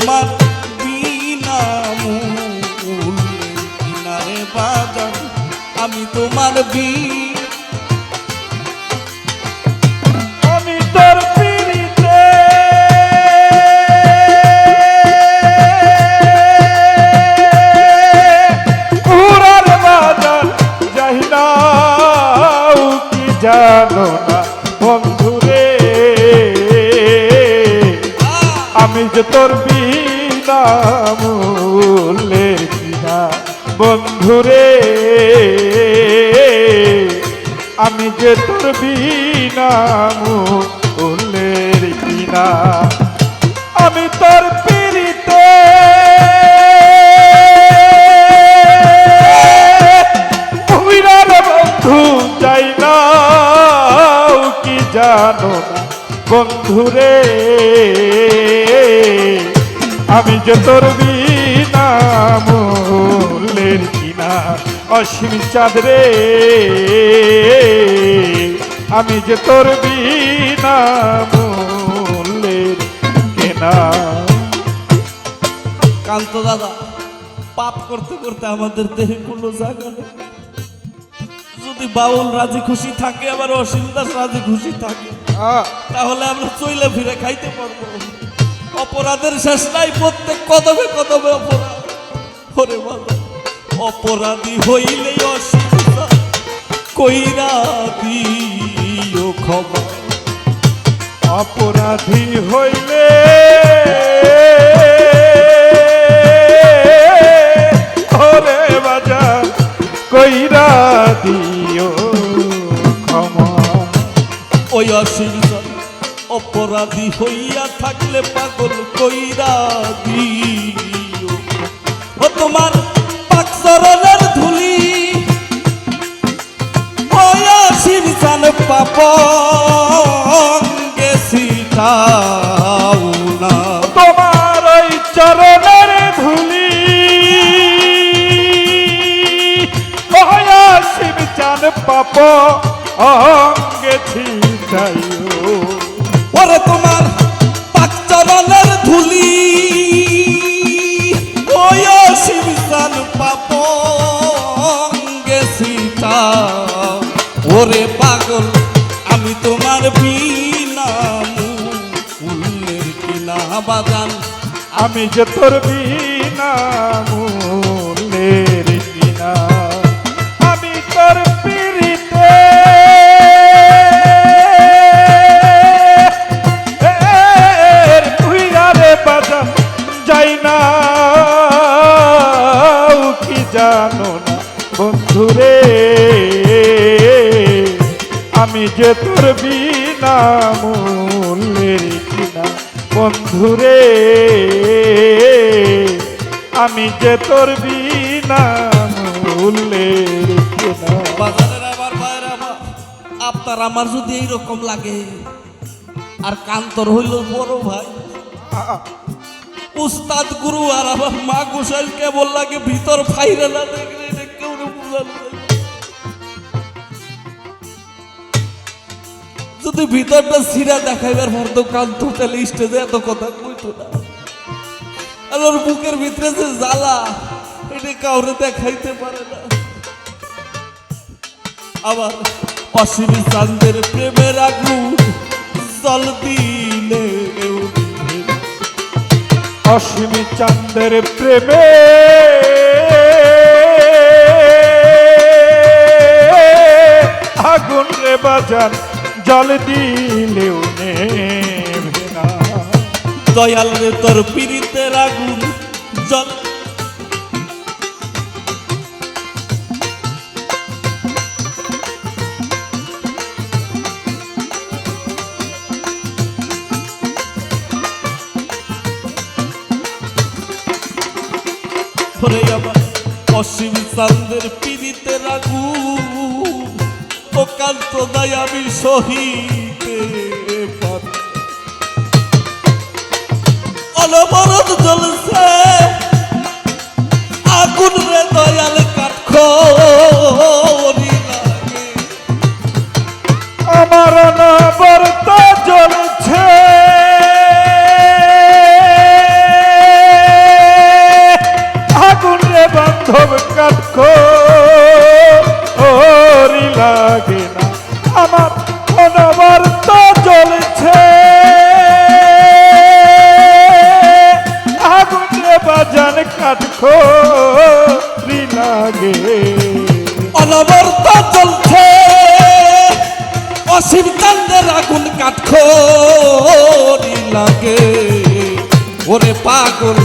তোমার বিনা মূল্যে কিনারে বাজান আমি তোমার আমি তোর পিরিতে পুরার বাজার যাই না কি জানো না বন্ধুরে আমি যে তোর বিনা মূল্যের কিনা বন্ধুরে আমি যে তোর বিনা মূল্যের কিনা আমি তোর পিরিতে উইরার বন্ধু যাই না কি জানো না বন্ধুরে আমি যে তোর বিনা মূল্যের কিনা অসীম চাঁদ রে আমি যে তোর বিনা মূল্যের কিনা। কান্ত দাদা পাপ করতে করতে আমাদের দেহে কোনো জায়গা নেই। যদি বাউল রাজি খুশি থাকে আবার অসীম দাস রাজি খুশি থাকে তাহলে আমরা চইলে ফিরে খাইতে পারবো। অপরাধের শেষ নাই, প্রত্যেক কদমে কদমে অপরাধ। ওরে বাবা অপরাধী হইলে অসীম দাস কইরা দিও ক্ষমা। অপরাধী হইলে ওরে বাজার কইরা দিও ক্ষমা। ওই অসীম দাস অপরাধী হইয়া থাকলে পাগল কইরা দিও। ও তোমার পাক চরণের ধুলি ওই অসীম চান পাপ গেছিটাও না। তোমার ওই চরণের ধুলি শিব চান পাপ অঙ্গে ছিটাইও। ওরে তোমার পাক চরণের ধুলি ওই অসীম চান পাপ গেছিটাও। ওরে পাগল আমি তোমার বিনা মূল্যের কিনা বাজান আমি যে তোর বিনা মূল্যের কিনা। আমি তোর পিরিতে তুইরারে বাজান যাই না কি জানো না বন্ধুরে আমি যে তোর বিনা মূল্যের কিনা বন্ধুরে আমি যে তোর বিনা মূল্যের কিনা। বাজারের আমার ভাইয়ের আমার আপনার আমার যদি এইরকম লাগে আর কান্তর হইল বড় ভাই উস্তাদ গুরু আর আমার মা গোসাইল কেবল লাগে ভিতর ফাইরে না দেখলে এটা কেউ বুঝানো যায়। যদি ভিতরটা সিরা দেখাইবার পর তো কান্ত তাহলে স্টেজে এত কথা কইতো না। আর ওর বুকের ভিতরে যে জ্বালা এটা কাউরে দেখাইতে পারে না। আবার অসীম চাঁদের প্রেমের আগুন জল দিলে অসীম চাঁদের প্রেমে আগুন রে বাজান জল দিলেও নেবে না। দয়াল রে তোর পীড়িতের আগুন জল ধরে আবার অসীম চাঁদের পীড়িতের আগুন ও কান্ত দায় আমি সহিতে পারি। অনবরত জ্বলছে আগুন রে দয়াল কাঠখড়ি লাগে। আমার অনবরত জ্বলছে বান্ধব কাঠখড়ি লাগে না আমার অনবরত জ্বলছে আগুনে বাজান কাঠখড়ি লাগে অনবরত চলছে অসীম চাঁদের আগুন কাঠখড়ি লাগে। ওরে পাগল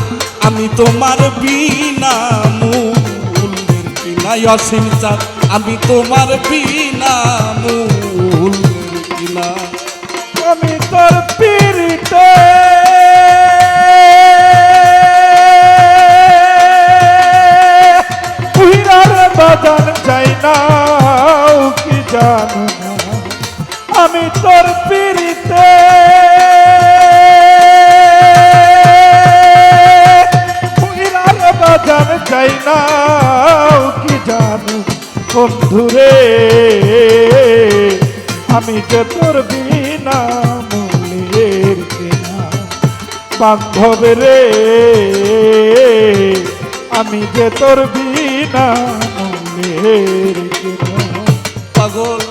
আমি তোমার বিনা মূল্যের কিনা, অসীম চাঁদ আমি তোমার বিনা মূল্যের কিনা। আমি তোর পীড়িতে বাজান যাই না কি জানো না আমি তোর পীড়িতে বাজান যাই না কি জানো বন্ধুরে আমি যে তোর বিনা মূল্যের কিনা বান্ধব রে আমি যে তোর বিনা মূল্যের কিনা। পাগল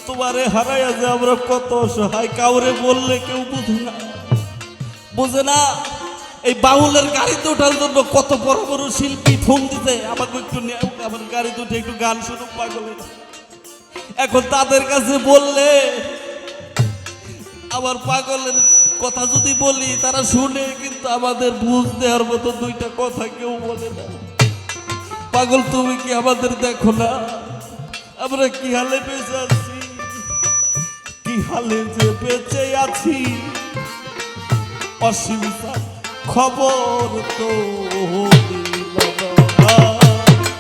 তোমারে হারাইয়া যে আমরা কত অসহায়, কাউরে বললে কেউ বুঝে না, বুঝে না। এই বাউলের গাড়িতে ওঠার জন্য কত বড় বড় শিল্পী ফোন দিতে আমাকে একটু আমার গাড়িতে উঠে একটু গান শুনুক পাগলের। এখন তাদের কাছে বললে আবার পাগলের কথা যদি বলি তারা শুনে, কিন্তু আমাদের বুঝ দেওয়ার মতো দুইটা কথা কেউ বলে না। পাগল তুমি কি আমাদের দেখো না আমরা কি হালে বেঁচে আছি, কি হালে যে বেঁচে আছি। অসীম খবর তো দিল না,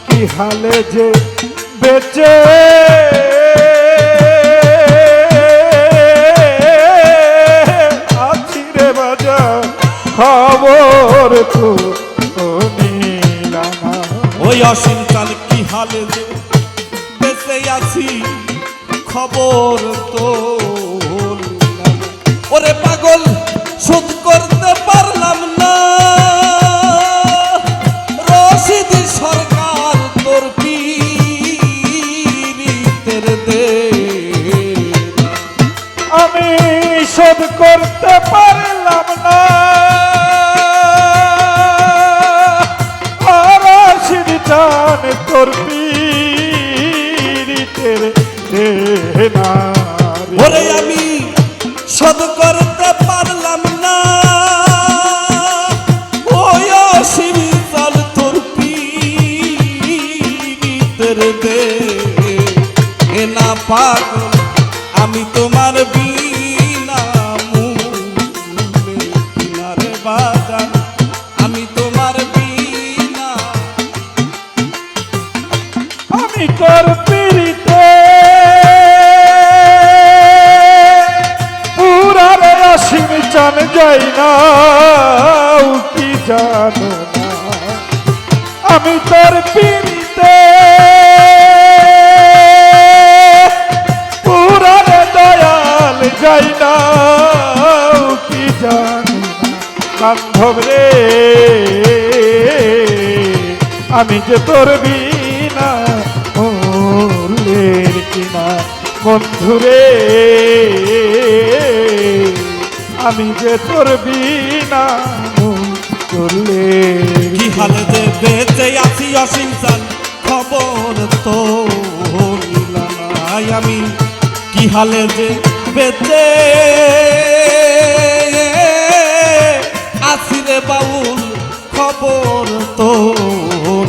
কি হালে যে বেঁচে আছি রে বাজার খবর তো নিলাম না। ওই অসীম কাল কি হালে যে বেঁচে আছি খবর তো না। ওরে পাগল শোধ করতে পারলাম না রশিদ সরকার তোর পীড়িতের দে। আমি শোধ করতে পারলাম না রশিদ জান তোর পীড়িতের দেনা। ওরে আমি শোধ করতে পারলাম না ওই অসীম চাল তোর পীড়িতের দে না। পাগল আমি তোমার বিনা মূল্যের কিনারে বাজান, আমি তোমার বিনা। আমি তোর পীড়িতে পুরারে অসীম চান যাই না কি জানো না আমি তোর পীড়িতে পুরারে দয়াল যাই না কি জানো না বান্ধব রে আমি যে তোর বিনা মূল্যের কিনা বন্ধুরে আমি যে তোর বিনা মূল্যের কি হালে যে বেঁচে আছি অসীম চান খবর তো নিলাম না। আমি কি হালে যে বেঁচে আছি রে বাউল খবর তো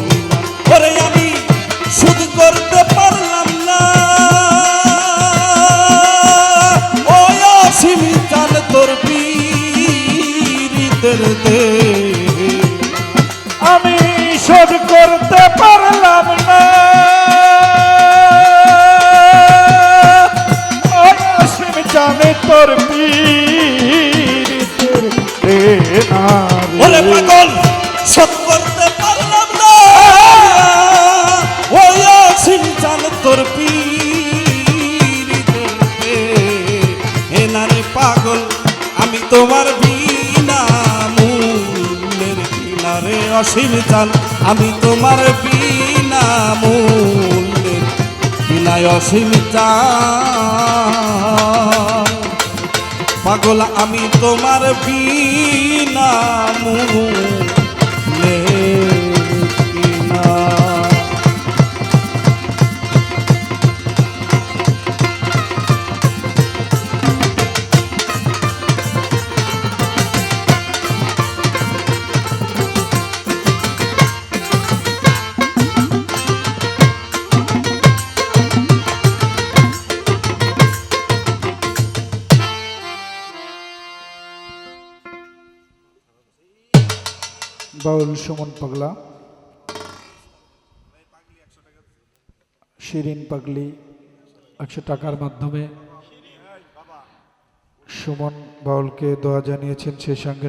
নিলাম। ওরে আমি শুধু করতে পারলাম না ওই অসীম চান তোর পীড়িতের দে। আমি শোধ করতে পারলাম না অসীম জানে তোর পীড়িতের দেনা। ওরে পাগল শোধ করতে পারলাম না ওই অসীম চাল তোর পীড়িতের দে না রে। পাগল আমি তোমার বিনা মূল্যের কিনারে অসীম চাল আমি তোমার বিনা মূল্যে বিনায় অসীমিতা পাগল আমি তোমার বিনা মূল্যে কিনা। বাউল সুমন পাগলা, শিরিন পাগলি 100 টাকার মাধ্যমে সুমন বাউলকে দোয়া জানিয়েছেন, সেই সঙ্গে